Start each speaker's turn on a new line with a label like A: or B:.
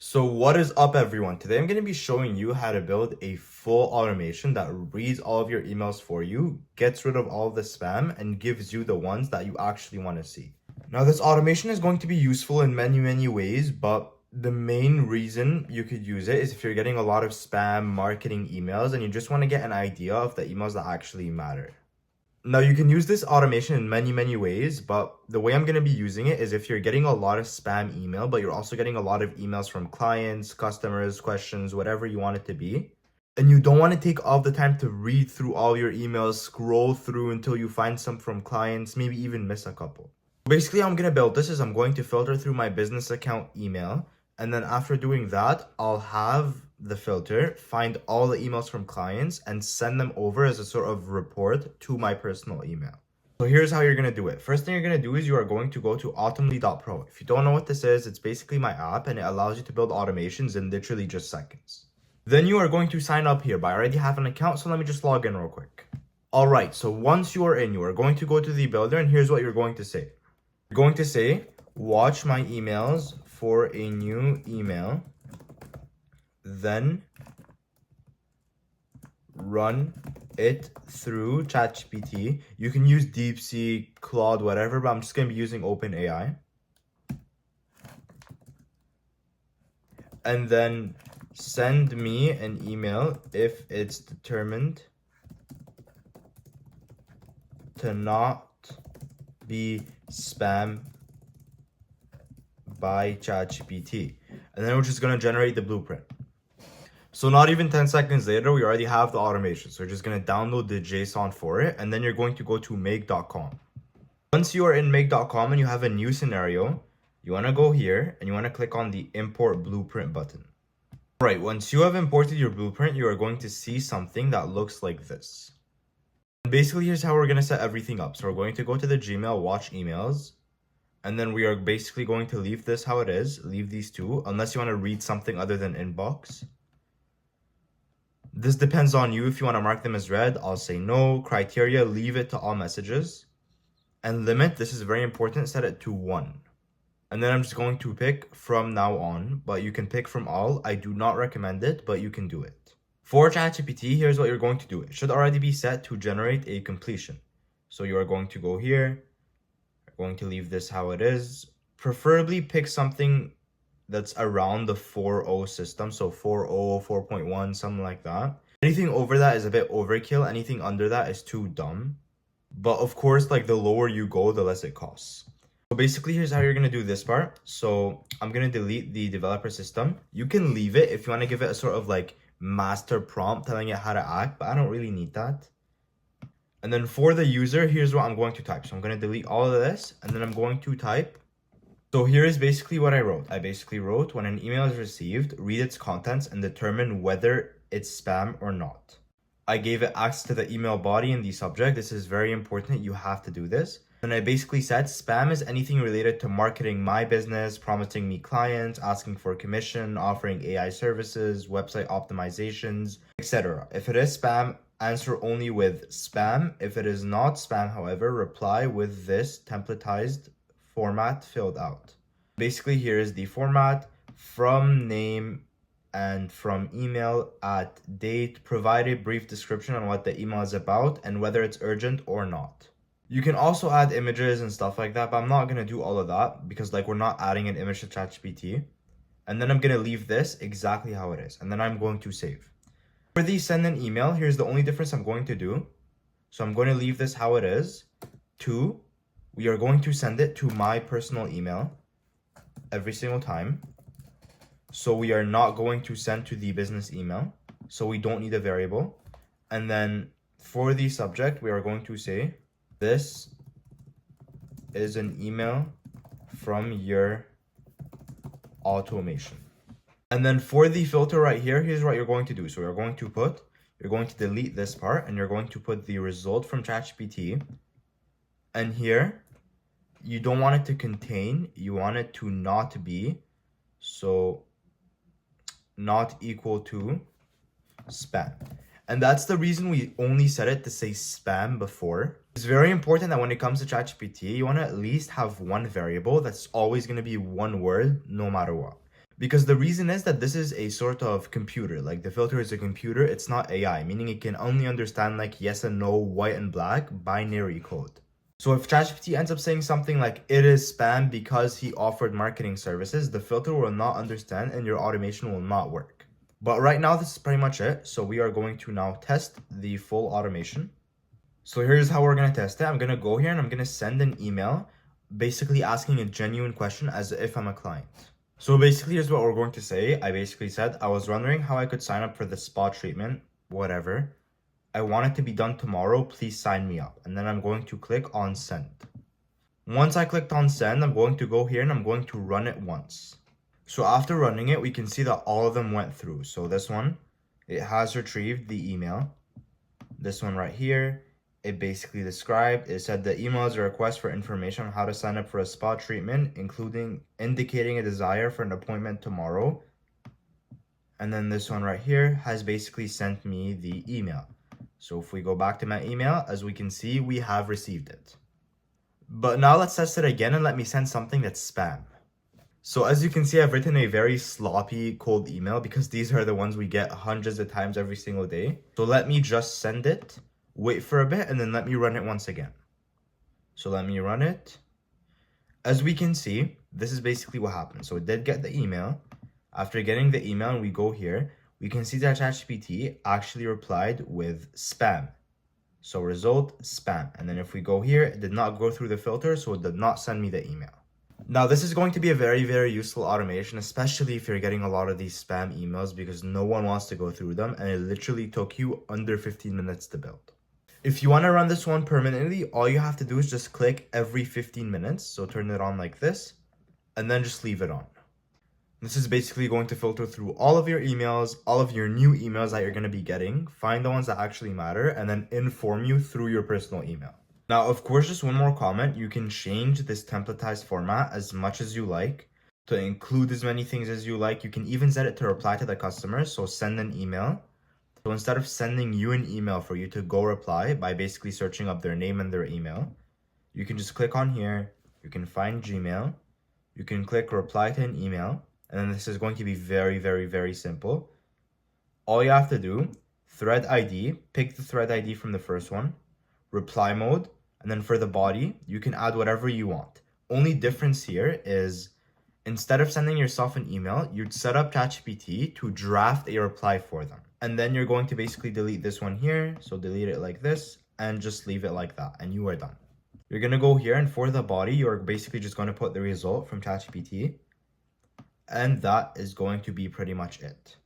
A: So what is up, everyone? Today I'm going to be showing you how to build a full automation that reads all of your emails for you, gets rid of all of the spam, and gives you the ones that you actually want to see. Now, this automation is going to be useful in many ways, but the main reason you could use it is if you're getting a lot of spam marketing emails and you just want to get an idea of the emails that actually matter. Now, you can use this automation in many ways, but the way I'm going to be using it is if you're getting a lot of spam email, but you're also getting a lot of emails from clients, customers, questions, whatever you want it to be, and you don't want to take all the time to read through all your emails, scroll through until you find some from clients, maybe even miss a couple. Basically, how I'm going to build this is I'm going to filter through my business account email, and then after doing that, I'll have the filter find all the emails from clients and send them over as a sort of report to my personal email. So here's how you're going to do it. First thing you're going to do is you are going to go to automly.pro. If you don't know what this is, it's basically my app and it allows you to build automations in literally just seconds. Then you are going to sign up here, but I already have an account, so let me just log in real quick. All right, so once you are in, you are going to go to the builder and here's what you're going to say. You're going to say, watch my emails for a new email, then run it through ChatGPT. You can use DeepSeek, Claude, whatever, but I'm just going to be using OpenAI. And then send me an email if it's determined to not be spam by ChatGPT. And then we're just going to generate the blueprint. So not even 10 seconds later, we already have the automation. So you're just going to download the JSON for it. And then you're going to go to make.com. Once you are in make.com and you have a new scenario, you want to go here and you want to click on the import blueprint button. All right, once you have imported your blueprint, you are going to see something that looks like this. And basically, here's how we're going to set everything up. So we're going to go to the Gmail, watch emails. And then we are basically going to leave this how it is. Leave these two, unless you want to read something other than inbox. This depends on you. If you want to mark them as read, I'll say no. Criteria, leave it to all messages. And limit, this is very important, set it to 1. And then I'm just going to pick from now on, but you can pick from all. I do not recommend it, but you can do it. For ChatGPT, here's what you're going to do. It should already be set to generate a completion. So you are going to go here. You're going to leave this how it is. Preferably pick something that's around the 4.0 system, so 4.0, 4.1, something like that. Anything over that is a bit overkill. Anything under that is too dumb. But of course, like the lower you go, the less it costs. So basically, here's how you're going to do this part. So I'm going to delete the developer system. You can leave it if you want to give it a sort of like master prompt telling it how to act, but I don't really need that. And then for the user, here's what I'm going to type. So I'm going to delete all of this and then I'm going to type. So here is basically what I wrote. I basically wrote, when an email is received, read its contents and determine whether it's spam or not. I gave it access to the email body in the subject. This is very important. You have to do this. And I basically said spam is anything related to marketing my business, promising me clients, asking for commission, offering AI services, website optimizations, etc. If it is spam, answer only with spam. If it is not spam, however, reply with this templatized format filled out. Basically, here is the format: from name and from email at date. Provide a brief description on what the email is about and whether it's urgent or not. You can also add images and stuff like that, but I'm not going to do all of that because like we're not adding an image to ChatGPT. And then I'm going to leave this exactly how it is. And then I'm going to save. For the send an email, here's the only difference I'm going to do. So I'm going to leave this how it is. 2, we are going to send it to my personal email every single time. So we are not going to send to the business email. So we don't need a variable. And then for the subject, we are going to say, this is an email from your automation. And then for the filter right here, here's what you're going to do. So you're going to delete this part and you're going to put the result from ChatGPT. And here, you don't want it to contain, you want it to not be. So not equal to spam. And that's the reason we only set it to say spam before. It's very important that when it comes to ChatGPT, you want to at least have one variable that's always going to be one word no matter what. Because the reason is that this is a sort of computer. Like the filter is a computer, it's not AI, meaning it can only understand like yes and no, white and black, binary code. So if ChatGPT ends up saying something like it is spam because he offered marketing services, the filter will not understand and your automation will not work. But right now, this is pretty much it. So we are going to now test the full automation. So here's how we're going to test it. I'm going to go here and I'm going to send an email basically asking a genuine question as if I'm a client. So basically, here's what we're going to say. I basically said, I was wondering how I could sign up for the spa treatment, whatever. I want it to be done tomorrow. Please sign me up. And then I'm going to click on send. Once I clicked on send, I'm going to go here and I'm going to run it once. So after running it, we can see that all of them went through. So this one, it has retrieved the email. This one right here, it basically described, it said the email is a request for information on how to sign up for a spa treatment, including indicating a desire for an appointment tomorrow. And then this one right here has basically sent me the email. So if we go back to my email, as we can see, we have received it. But now let's test it again and let me send something that's spam. So as you can see, I've written a very sloppy cold email because these are the ones we get hundreds of times every single day. So let me just send it, wait for a bit, and then let me run it once again. So let me run it. As we can see, this is basically what happened. So it did get the email. After getting the email and we go here, we can see that ChatGPT actually replied with spam. So result, spam. And then if we go here, it did not go through the filter, so it did not send me the email. Now, this is going to be a very, very useful automation, especially if you're getting a lot of these spam emails because no one wants to go through them and it literally took you under 15 minutes to build. If you want to run this one permanently, all you have to do is just click every 15 minutes. So turn it on like this and then just leave it on. This is basically going to filter through all of your emails, all of your new emails that you're going to be getting, find the ones that actually matter, and then inform you through your personal email. Now, of course, just one more comment. You can change this templatized format as much as you like to include as many things as you like. You can even set it to reply to the customer. So send an email. So instead of sending you an email for you to go reply by basically searching up their name and their email, you can just click on here. You can find Gmail. You can click reply to an email. And then this is going to be very, very, very simple. All you have to do, thread ID, pick the thread ID from the first one, reply mode, and then for the body, you can add whatever you want. Only difference here is instead of sending yourself an email, you'd set up ChatGPT to draft a reply for them. And then you're going to basically delete this one here. So delete it like this and just leave it like that. And you are done. You're going to go here and for the body, you're basically just going to put the result from ChatGPT. And that is going to be pretty much it.